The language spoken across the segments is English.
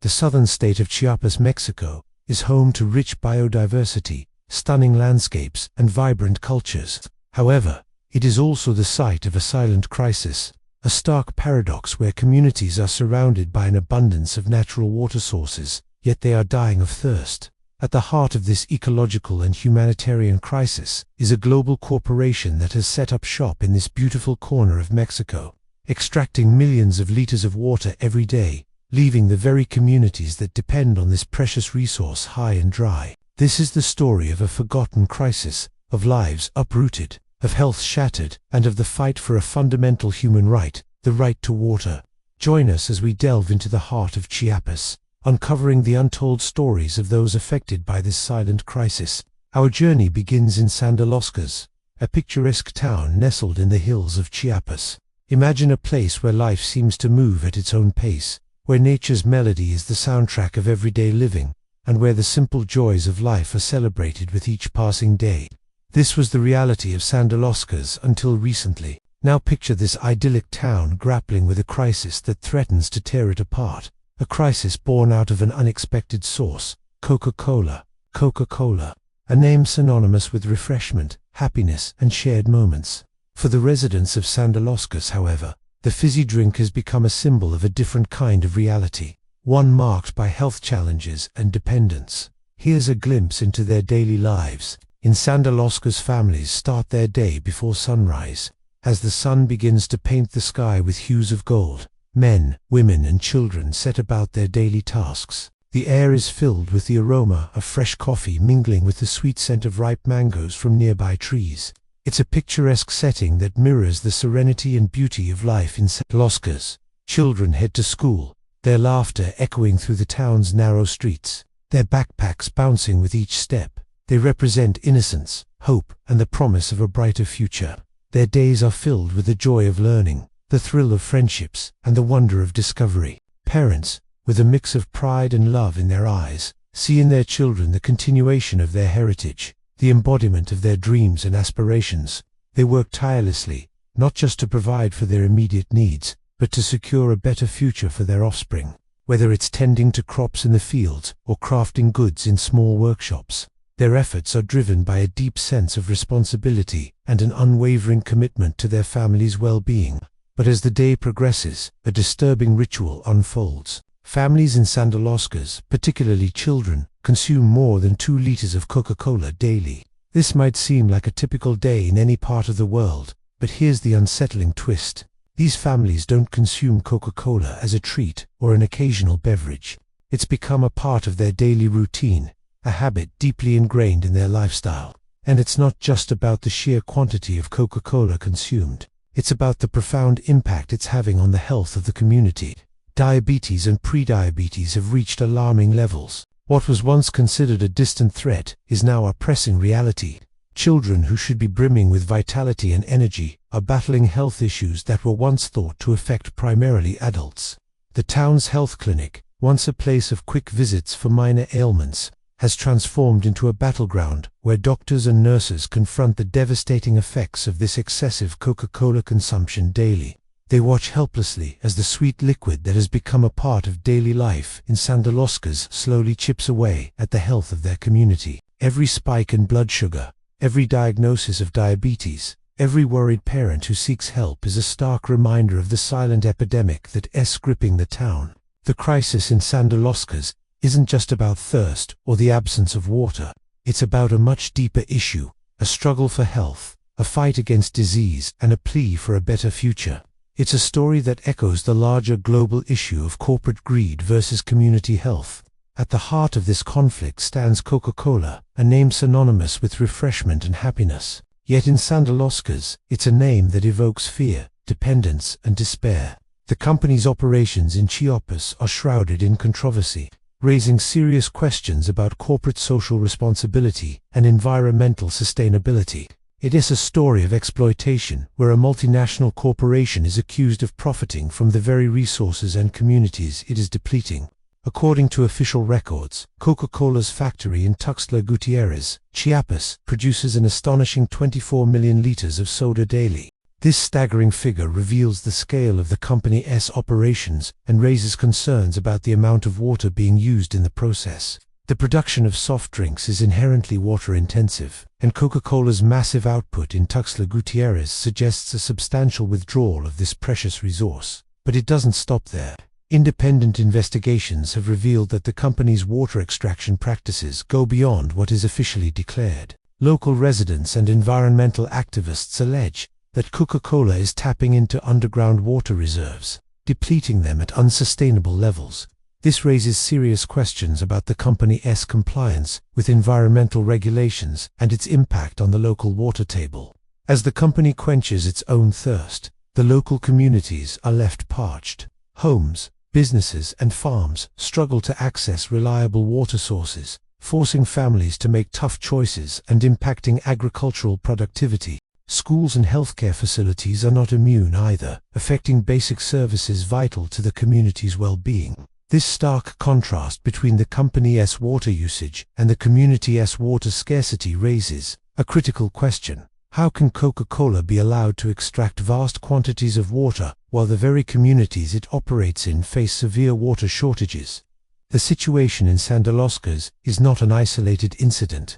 The southern state of Chiapas, Mexico, is home to rich biodiversity, stunning landscapes, and vibrant cultures. However, it is also the site of a silent crisis, a stark paradox where communities are surrounded by an abundance of natural water sources, yet they are dying of thirst. At the heart of this ecological and humanitarian crisis is a global corporation that has set up shop in this beautiful corner of Mexico, extracting millions of liters of water every day, leaving the very communities that depend on this precious resource high and dry. This is the story of a forgotten crisis, of lives uprooted, of health shattered, and of the fight for a fundamental human right, the right to water. Join us as we delve into the heart of Chiapas, uncovering the untold stories of those affected by this silent crisis. Our journey begins in San de los Cos, a picturesque town nestled in the hills of Chiapas. Imagine a place where life seems to move at its own pace, where nature's melody is the soundtrack of everyday living, and where the simple joys of life are celebrated with each passing day. This was the reality of San de los Cos until recently. Now picture this idyllic town grappling with a crisis that threatens to tear it apart. A crisis born out of an unexpected source: Coca-Cola. Coca-Cola, a name synonymous with refreshment, happiness, and shared moments. For the residents of San de los Cos, however, the fizzy drink has become a symbol of a different kind of reality, one marked by health challenges and dependence. Here's a glimpse into their daily lives. In San de los Cos, families start their day before sunrise. As the sun begins to paint the sky with hues of gold, men, women, and children set about their daily tasks. The air is filled with the aroma of fresh coffee mingling with the sweet scent of ripe mangoes from nearby trees. It's a picturesque setting that mirrors the serenity and beauty of life in San de los Cos. Children head to school, their laughter echoing through the town's narrow streets, their backpacks bouncing with each step. They represent innocence, hope, and the promise of a brighter future. Their days are filled with the joy of learning, the thrill of friendships, and the wonder of discovery. Parents, with a mix of pride and love in their eyes, see in their children the continuation of their heritage, the embodiment of their dreams and aspirations. They work tirelessly, not just to provide for their immediate needs, but to secure a better future for their offspring. Whether it's tending to crops in the fields or crafting goods in small workshops, their efforts are driven by a deep sense of responsibility and an unwavering commitment to their family's well-being. But as the day progresses, a disturbing ritual unfolds. Families in San de los Cos, particularly children, consume more than 2 liters of Coca-Cola daily. This might seem like a typical day in any part of the world, but here's the unsettling twist. These families don't consume Coca-Cola as a treat or an occasional beverage. It's become a part of their daily routine, a habit deeply ingrained in their lifestyle. And it's not just about the sheer quantity of Coca-Cola consumed. It's about the profound impact it's having on the health of the community. Diabetes and prediabetes have reached alarming levels. What was once considered a distant threat is now a pressing reality. Children who should be brimming with vitality and energy are battling health issues that were once thought to affect primarily adults. The town's health clinic, once a place of quick visits for minor ailments, has transformed into a battleground where doctors and nurses confront the devastating effects of this excessive Coca-Cola consumption daily. They watch helplessly as the sweet liquid that has become a part of daily life in San de los Cos slowly chips away at the health of their community. Every spike in blood sugar, every diagnosis of diabetes, every worried parent who seeks help is a stark reminder of the silent epidemic that is gripping the town. The crisis in San de los Cos isn't just about thirst or the absence of water. It's about a much deeper issue, a struggle for health, a fight against disease, and a plea for a better future. It's a story that echoes the larger global issue of corporate greed versus community health. At the heart of this conflict stands Coca-Cola, a name synonymous with refreshment and happiness. Yet in San de los Cos, it's a name that evokes fear, dependence, and despair. The company's operations in Chiapas are shrouded in controversy, raising serious questions about corporate social responsibility and environmental sustainability. It is a story of exploitation, where a multinational corporation is accused of profiting from the very resources and communities it is depleting. According to official records, Coca-Cola's factory in Tuxtla Gutierrez, Chiapas, produces an astonishing 24 million liters of soda daily. This staggering figure reveals the scale of the company's operations and raises concerns about the amount of water being used in the process. The production of soft drinks is inherently water-intensive, and Coca-Cola's massive output in Tuxtla Gutierrez suggests a substantial withdrawal of this precious resource. But it doesn't stop there. Independent investigations have revealed that the company's water extraction practices go beyond what is officially declared. Local residents and environmental activists allege that Coca-Cola is tapping into underground water reserves, depleting them at unsustainable levels. This raises serious questions about the company's compliance with environmental regulations and its impact on the local water table. As the company quenches its own thirst, the local communities are left parched. Homes, businesses, and farms struggle to access reliable water sources, forcing families to make tough choices and impacting agricultural productivity. Schools and healthcare facilities are not immune either, affecting basic services vital to the community's well-being. This stark contrast between the company's water usage and the community's water scarcity raises a critical question. How can Coca-Cola be allowed to extract vast quantities of water while the very communities it operates in face severe water shortages? The situation in San de los Cayos is not an isolated incident.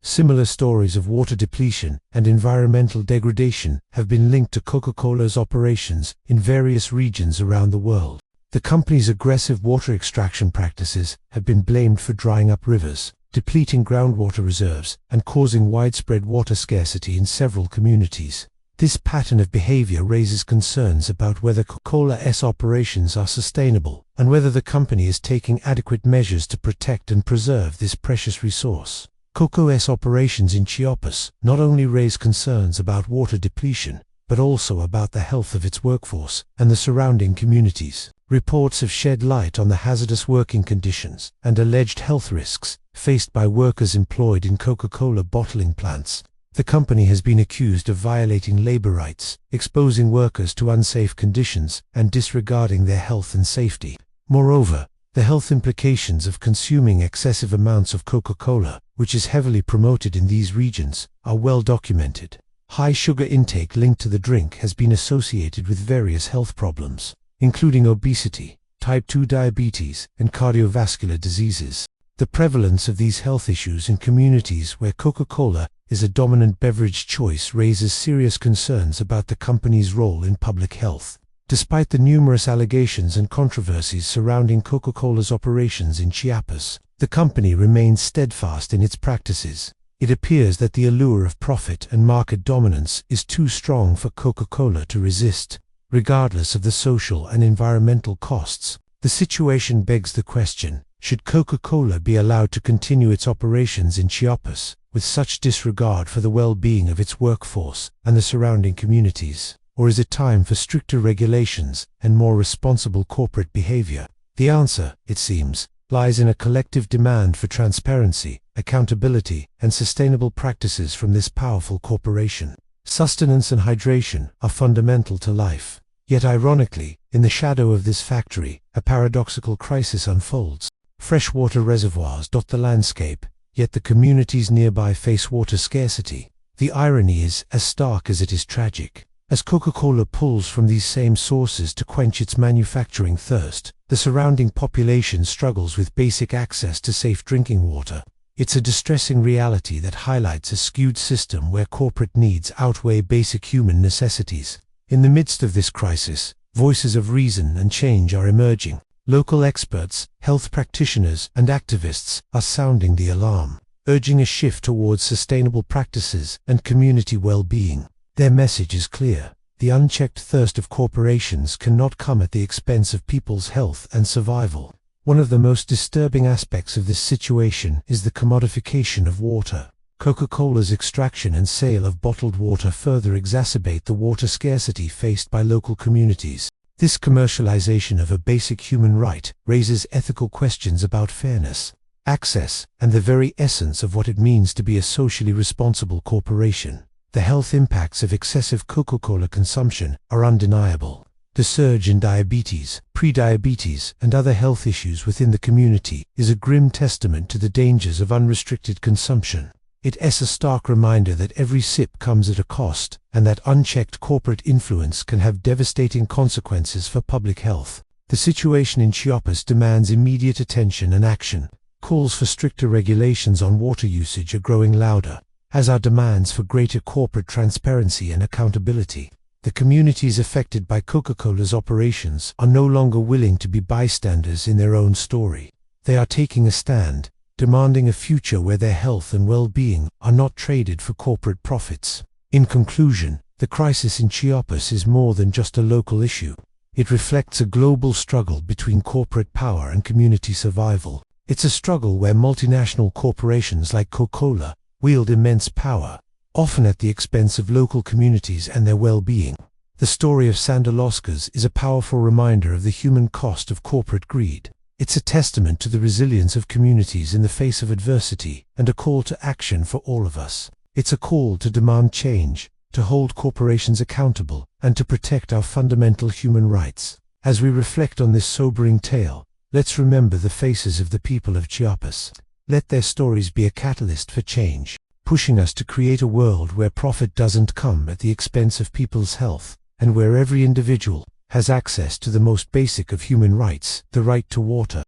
Similar stories of water depletion and environmental degradation have been linked to Coca-Cola's operations in various regions around the world. The company's aggressive water extraction practices have been blamed for drying up rivers, depleting groundwater reserves, and causing widespread water scarcity in several communities. This pattern of behavior raises concerns about whether Coca-Cola's operations are sustainable and whether the company is taking adequate measures to protect and preserve this precious resource. Coca-Cola's operations in Chiapas not only raise concerns about water depletion, but also about the health of its workforce and the surrounding communities. Reports have shed light on the hazardous working conditions and alleged health risks faced by workers employed in Coca-Cola bottling plants. The company has been accused of violating labor rights, exposing workers to unsafe conditions, and disregarding their health and safety. Moreover, the health implications of consuming excessive amounts of Coca-Cola, which is heavily promoted in these regions, are well documented. High sugar intake linked to the drink has been associated with various health problems, including obesity, type 2 diabetes, and cardiovascular diseases. The prevalence of these health issues in communities where Coca-Cola is a dominant beverage choice raises serious concerns about the company's role in public health. Despite the numerous allegations and controversies surrounding Coca-Cola's operations in Chiapas, the company remains steadfast in its practices. It appears that the allure of profit and market dominance is too strong for Coca-Cola to resist, regardless of the social and environmental costs. The situation begs the question, should Coca-Cola be allowed to continue its operations in Chiapas with such disregard for the well-being of its workforce and the surrounding communities? Or is it time for stricter regulations and more responsible corporate behavior? The answer, it seems, lies in a collective demand for transparency, accountability, and sustainable practices from this powerful corporation. Sustenance and hydration are fundamental to life. Yet ironically, in the shadow of this factory, a paradoxical crisis unfolds. Freshwater reservoirs dot the landscape, yet the communities nearby face water scarcity. The irony is as stark as it is tragic. As Coca-Cola pulls from these same sources to quench its manufacturing thirst, the surrounding population struggles with basic access to safe drinking water. It's a distressing reality that highlights a skewed system where corporate needs outweigh basic human necessities. In the midst of this crisis, voices of reason and change are emerging. Local experts, health practitioners, and activists are sounding the alarm, urging a shift towards sustainable practices and community well-being. Their message is clear. The unchecked thirst of corporations cannot come at the expense of people's health and survival. One of the most disturbing aspects of this situation is the commodification of water. Coca-Cola's extraction and sale of bottled water further exacerbate the water scarcity faced by local communities. This commercialization of a basic human right raises ethical questions about fairness, access, and the very essence of what it means to be a socially responsible corporation. The health impacts of excessive Coca-Cola consumption are undeniable. The surge in diabetes, prediabetes, and other health issues within the community is a grim testament to the dangers of unrestricted consumption. It's a stark reminder that every sip comes at a cost, and that unchecked corporate influence can have devastating consequences for public health. The situation in Chiapas demands immediate attention and action. Calls for stricter regulations on water usage are growing louder, as are demands for greater corporate transparency and accountability. The communities affected by Coca-Cola's operations are no longer willing to be bystanders in their own story. They are taking a stand, demanding a future where their health and well-being are not traded for corporate profits. In conclusion, the crisis in Chiapas is more than just a local issue. It reflects a global struggle between corporate power and community survival. It's a struggle where multinational corporations like Coca-Cola wield immense power, often at the expense of local communities and their well-being. The story of Sandaloscas is a powerful reminder of the human cost of corporate greed. It's a testament to the resilience of communities in the face of adversity, and a call to action for all of us. It's a call to demand change, to hold corporations accountable, and to protect our fundamental human rights. As we reflect on this sobering tale, let's remember the faces of the people of Chiapas. Let their stories be a catalyst for change, pushing us to create a world where profit doesn't come at the expense of people's health, and where every individual has access to the most basic of human rights, the right to water.